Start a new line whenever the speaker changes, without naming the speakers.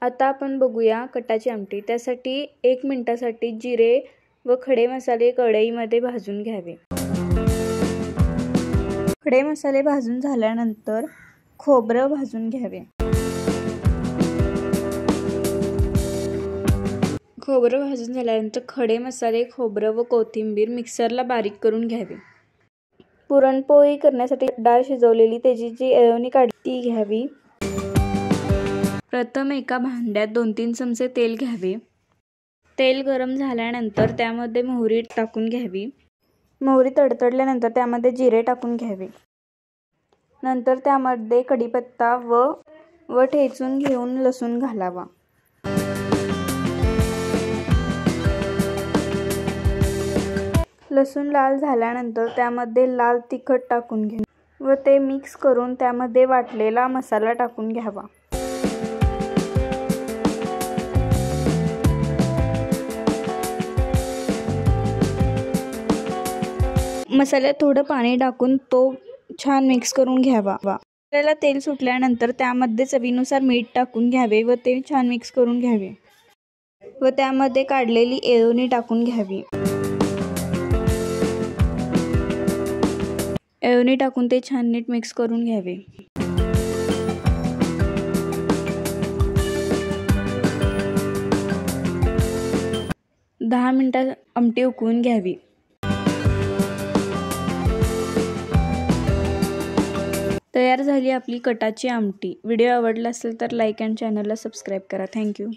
आता आपण बघूया कटाची आमटी। त्यासाठी 1 मिनिटासाठी जिरे व खडे मसाले कढईमध्ये भाजून घ्यावे। खडे मसाले भाजून झाल्यानंतर खोबरं भाजून घ्यावे। खोबरं भाजून झाल्यानंतर खडे मसाले, खोबरं व कोथिंबीर मिक्सरला बारीक करून घ्यावे। पुरणपोळी करण्यासाठी डाळ शिजवलेली त्याची जी येळवणी काढली ती घ्यावी। प्रथम एका भांड्यात 2-3 चमचे तेल घ्यावे। तेल गरम झाल्यानंतर त्यामध्ये मोहरी टाकून घ्यावी। मोहरी तडतडल्यानंतर त्यामध्ये जिरे टाकून घ्यावे। नंतर त्यामध्ये कढीपत्ता व ठेचून घेऊन लसूण घालावा। लसूण लाल झाल्यानंतर त्यामध्ये लाल तिखट टाकून घ्यावे व ते मिक्स करून त्यामध्ये वाटलेला मसाला टाकून घ्यावा। मसाल्यात थोडं पाणी टाकून तो छान मिक्स करून घ्यावा। मसाल्याला तेल सुटल्यानंतर त्यामध्ये चवीनुसार मीठ टाकून घ्यावे व ते छान मिक्स करून घ्यावे व त्यामध्ये काढलेली येळवणी टाकून घ्यावी। येळवणी टाकून ते छान नीट मिक्स करून घ्यावे। 10 मिनिटात आमटी उकळून घ्यावी। तयार झाली आपली कटाची आमटी। व्हिडिओ आवडला असेल तर लाईक आणि चॅनलला सबस्क्राईब करा। थँक्यू।